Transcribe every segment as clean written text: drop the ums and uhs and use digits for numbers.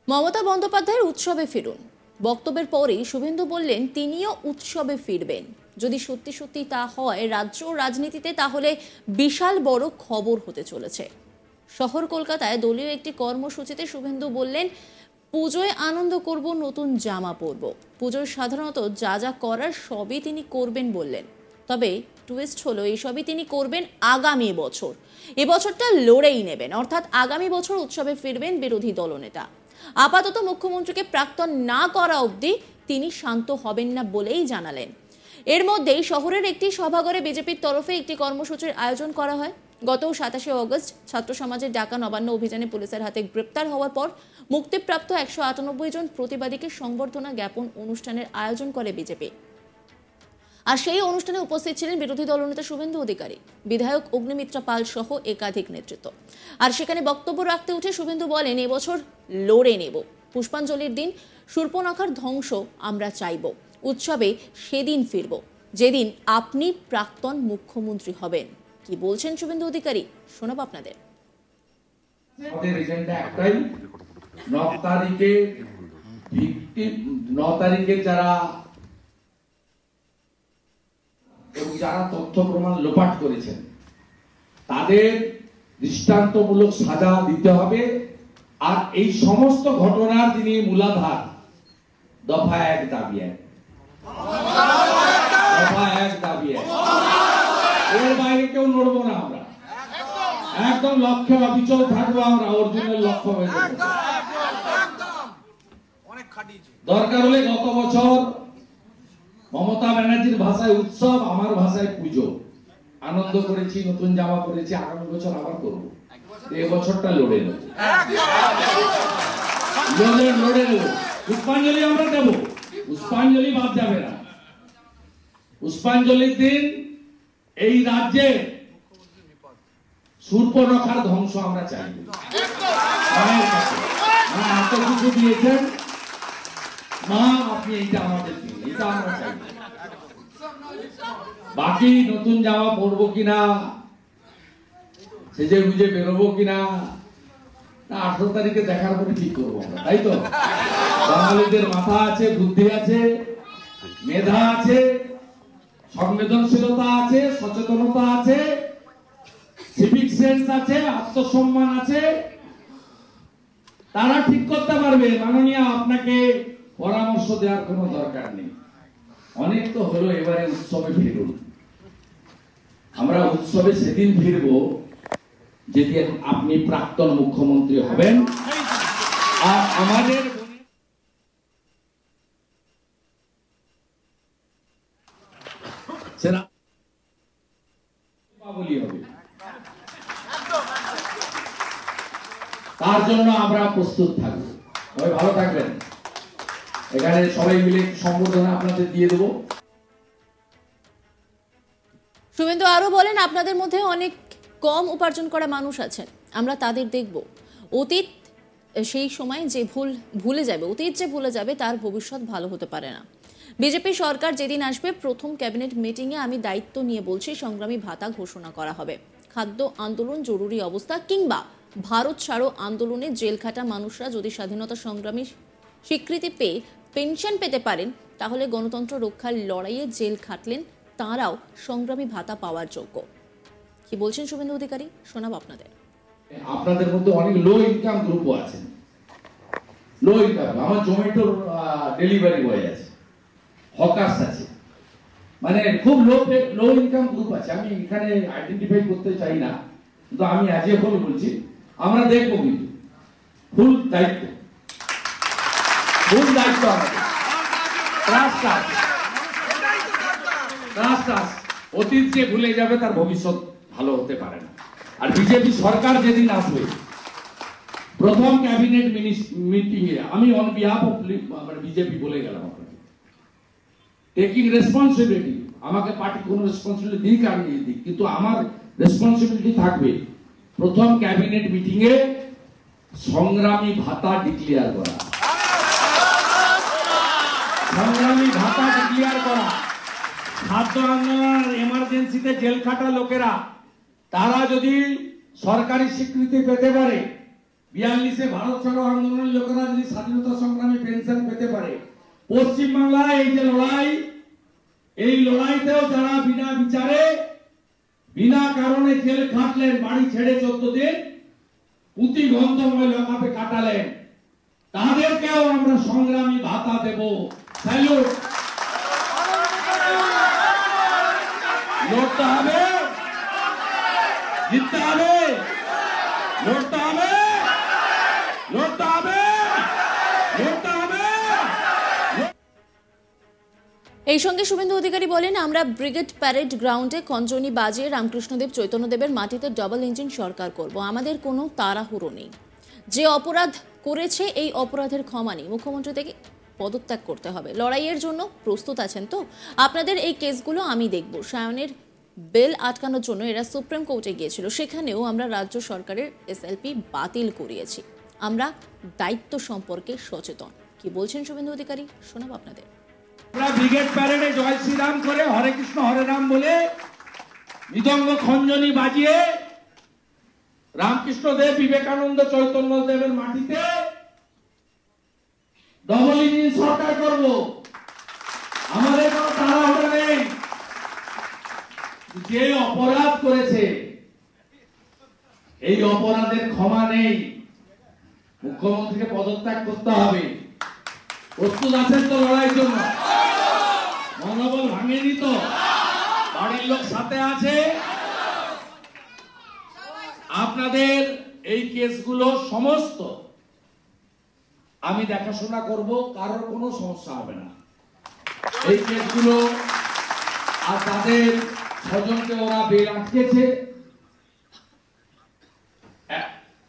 মমতা বন্দ্যোপাধ্যায়ের উৎসবে ফিরুন বক্তব্যের পরেই শুভেন্দু বললেন তিনিও উৎসবে ফিরবেন। যদি সত্যি সত্যি তা হয় রাজ্য রাজনীতিতে, তাহলে বিশাল বড় খবর হতে চলেছে। শহর কলকাতায় দলীয় একটি কর্মসূচিতে শুভেন্দু বললেন, পুজোয় আনন্দ করব, নতুন জামা পরব। পুজোয় সাধারণত যা যা করার সবই তিনি করবেন বললেন, তবে টুইস্ট হলো এসবই তিনি করবেন আগামী বছর। এবছরটা লড়েই নেবেন, অর্থাৎ আগামী বছর উৎসবে ফিরবেন বিরোধী দলনেতা। আপাতত মুখ্যমন্ত্রীকে প্রাক্তন না করা অবধি তিনি শান্ত হবেন না বলেই জানালেন। এর মধ্যেই শহরের একটি সভাঘরে বিজেপির তরফে একটি কর্মসূচির আয়োজন করা হয়। গত 27শে অগস্ট ছাত্র সমাজের ডাকা নবান্ন অভিযানে পুলিশের হাতে গ্রেপ্তার হওয়ার পর মুক্তিপ্রাপ্ত 198 জন প্রতিবাদীকে সংবর্ধনা জ্ঞাপন অনুষ্ঠানের আয়োজন করে বিজেপি। আর সেই অনুষ্ঠানে উপস্থিত ছিলেন বিরোধী দলনেতা শুভেন্দু অধিকারী, বিধায়ক অগ্নিমিত্রা পাল সহ একাধিক নেতৃত্ব। আর সেখানে বক্তব্য রাখতে উঠে শুভেন্দু বলেন, এবছর লড়ে নেব। পুষ্পাঞ্জলির দিন শূর্পণখার ধ্বংস আমরা চাইব। উৎসবে সেদিন ফিরব যেদিন আপনি প্রাক্তন মুখ্যমন্ত্রী হবেন। কি বলছেন শুভেন্দু অধিকারী, শোনাব আপনাদের। আমাদের এজেন্ডা একটাই, 9 তারিখে যারা তথ্য প্রমাণ লোপাট করেছেন তাদের দৃষ্টান্তমূলক সাজা দিতে হবে। আর এই সমস্ত ঘটনার যিনি মূলাধার, দফা 1 দাবি 1, দফা 1 দাবি 1, এর বাইরে কেউ নড়বো না। আমরা একদম লক্ষ্যে অবিচল থাকবো। আমরা অর্জুনের লক্ষ্য হয়ে যাবো। দরকার হলে গত বছর মমতা ব্যানার্জির ভাষায় উৎসব, আমার ভাষায় পুজো, আনন্দ করেছি, নতুন জামা পরেছি, আগামী বছর আবার করবো। এই বছরটা লড়ে নেব, লড়ে নেব। পুষ্পাঞ্জলি আমরা দেব, পুষ্পাঞ্জলি বাদ যাবে না। পুষ্পাঞ্জলির দিন এই রাজ্যে শূর্পণখার ধ্বংস আমরা চাই। এত কিছু দিয়েছেন মা, আপনি এইটা আমাদের দিন, এটা আমরা চাই। বাকি নতুন জামা পরবো কিনা, সেজে বুঝে বেরোবো কিনা, 18 তারিখে দেখার পরে ঠিক করবো আমরা, তাই তো? বাঙালিদের মাথা আছে, বুদ্ধি আছে, মেধা আছে, সংবেদনশীলতা আছে, সচেতনতা আছে, সিভিক সেন্স আছে, আত্মসম্মান আছে। তারা ঠিক করতে পারবে। মাননীয়, আপনাকে পরামর্শ দেওয়ার কোনো দরকার নেই। অনেক তো হলো, এবারে উৎসবে ফিরুন। আমরা উৎসবে সেদিন ফিরব যেদিন আপনি প্রাক্তন মুখ্যমন্ত্রী হবেন। আর আমাদের সেটা দীপাবলি হবে, তার জন্য আমরা প্রস্তুত থাকবো। সবাই ভালো থাকবেন। এখানে সবাই মিলে সম্বোধনা আপনাদের দিয়ে দেবো। শুভেন্দু আরো বলেন, আপনাদের মধ্যে অনেক কম উপার্জন করা মানুষ আছেন, আমরা তাদের দেখব। অতীত সেই সময় যে ভুলে যাবে, অতীত যে ভুলে যাবে তার ভবিষ্যৎ ভালো হতে পারে না। বিজেপি সরকার যেদিন আসবে, প্রথম ক্যাবিনেট মিটিংয়ে আমি দায়িত্ব নিয়ে বলছি, সংগ্রামী ভাতা ঘোষণা করা হবে। খাদ্য আন্দোলন, জরুরি অবস্থা কিংবা ভারত ছাড়ো আন্দোলনে জেল খাটা মানুষরা যদি স্বাধীনতা সংগ্রামী স্বীকৃতি পেয়ে পেনশন পেতে পারেন, তাহলে গণতন্ত্র রক্ষার লড়াইয়ে জেল খাটলেন তাঁরাও সংগ্রামী ভাতা পাওয়ার যোগ্য। কি বলছেন শুভেন্দু অধিকারী, শোনাব আপনাদের। আপনাদের মধ্যে অনেক লো ইনকাম গ্রুপও আছেন। লো ইনকাম, আমার জোম্যাটোর ডেলিভারি বয় আছে, হকার্স আছে, মানে খুব লো ইনকাম গ্রুপ আছে। আমি এখানে আইডেন্টিফাই করতে চাই না, কিন্তু আমি আজ এখন বলছি, আমরা দেখবো। কিন্তু ফুল দায়িত্ব, ফুল দায়িত্ব আমাদের। অতীত যে ভুলে যাবে তার ভবিষ্যৎ ভালো হতে পারে না। আর বিজেপি সরকার যেদিন আসবে, প্রথম ক্যাবিনেট মিটিং এ আমি অন বিহাফ অফ বিজেপি বলে গেলাম আপনাকে, টেকিং রেসপন্সিবিলিটি, আমাকে পার্টি কোন রেসপন্সিবিলিটি দিক আর নিয়ে দিক, কিন্তু আমার রেসপন্সিবিলিটি থাকবে প্রথম ক্যাবিনেট মিটিং এ সংগ্রামী ভাতা ডিক্লেয়ার করা, সংগ্রামী ভাতা ডিক্লেয়ার করা। খাদ্য আন্দোলন, এমার্জেন্সিতে জেল খাটা লোকেরা, তারা যদি সরকারি স্বীকৃতি পেতে পারে, 42-এ ভারত ছাড়ো আন্দোলনের লোকেরা যদি স্বাধীনতা সংগ্রামী পেনশন পেতে পারে, পশ্চিমবাংলায় এই যে লড়াই, এই লড়াইতেও যারা বিনা বিচারে বিনা কারণে জেল খাটলেন, বাড়ি ছেড়ে 14 দিন পুঁতি গন্ধময় লকাপে কাটালেন, তাদেরকেও আমরা সংগ্রামী ভাতা দেব। স্যালুট। লড়তে হবে, জিততে হবে, লড়তে হবে, লড়তে হবে, লড়তে হবে। এই সঙ্গে শুভেন্দু অধিকারী বলেন, আমরা ব্রিগেড প্যারেড গ্রাউন্ডে খঞ্জনি বাজিয়ে রামকৃষ্ণদেব চৈতন্যদেবের মাটিতে ডাবল ইঞ্জিন সরকার করব। আমাদের কোনো তাড়াহুড়ো নেই। যে অপরাধ করেছে এই অপরাধের ক্ষমা নেই। মুখ্যমন্ত্রী থেকে পদত্যাগ করতে হবে। লড়াইয়ের জন্য প্রস্তুত আছেন তো? আপনাদের এই কেসগুলো আমি দেখব। সায়নের বেল আটকানোর জন্য এরা সুপ্রিম কোর্টে গিয়েছিল, সেখানেও আমরা রাজ্য সরকারের এসএলপি বাতিল করিয়েছি। আমরা দায়িত্ব সম্পর্কে সচেতন। কি বলছেন শুভেন্দু অধিকারী, শোনাব আপনাদের। আমরা ব্রিগেড প্যারেডে জয় শ্রীরাম করে হরে কৃষ্ণ হরে রাম বলে মৃদঙ্গ খঞ্জনি বাজিয়ে রামকৃষ্ণদেব বিবেকানন্দ চৈতন্য দেবের মাটিতে ডবল ইঞ্জিন সরকার করব। আমাদের কোনো তাড়াহুড়ো নেই। যে অপরাধ করেছে এই অপরাধের ক্ষমা নেই। মুখ্যমন্ত্রীকে পদত্যাগ করতে হবে। প্রস্তুত আছেন তো লড়াইয়ের জন্য? মনোবল ভাঙেনি তো? বাড়ির লোক সাথে আছে? আপনাদের এই কেসগুলো সমস্ত আমি দেখাশোনা করব, কারোর কোনো সমস্যা হবে না। এই কেসগুলো আর তাদের স্বজনকে ওরা বেল আটকেছে,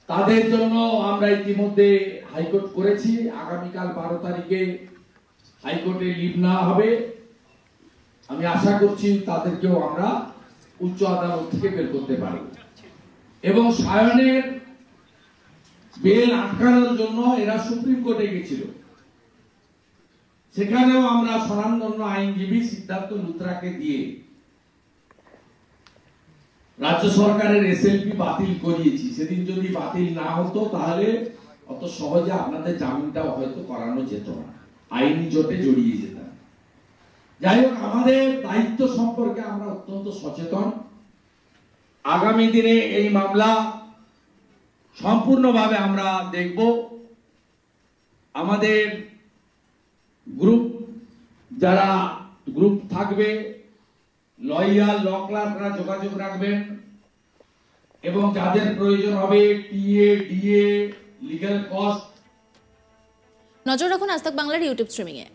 তাদের জন্য আমরা ইতিমধ্যে হাইকোর্ট করেছি। আগামীকাল 12 তারিখে হাইকোর্টে লিভ না হবে। আমি আশা করছি তাদেরকেও আমরা উচ্চ আদালত থেকে বের করতে পারব। এবং সায়নের বেল আটকানোর জন্য এরা সুপ্রিম কোর্টে গেছিল, সেখানেও আমরা স্বনামধন্য আইনজীবী সিদ্ধার্থ লুথরাকে দিয়ে রাজ্য সরকারের এসএলপি বাতিল করিয়েছি। সেদিন যদি বাতিল না হতো তাহলে অত সহজে আপনাদের জামিনটাও হয়তো করানো যেত না, আইনি জোটে জড়িয়ে যেতাম। যাই হোক, আমাদের দায়িত্ব সম্পর্কে আমরা অত্যন্ত সচেতন। আগামী দিনে এই মামলা সম্পূর্ণভাবে আমরা দেখব। আমাদের যারা গ্রুপ থাকবে, লয়ার ল ক্লার্করা যোগাযোগ রাখবেন এবং যাদের প্রয়োজন হবে টিএ ডিএ লিগ্যাল কস্ট। নজর রাখুন আজ তাক বাংলার ইউটিউব স্ট্রিমিং এ।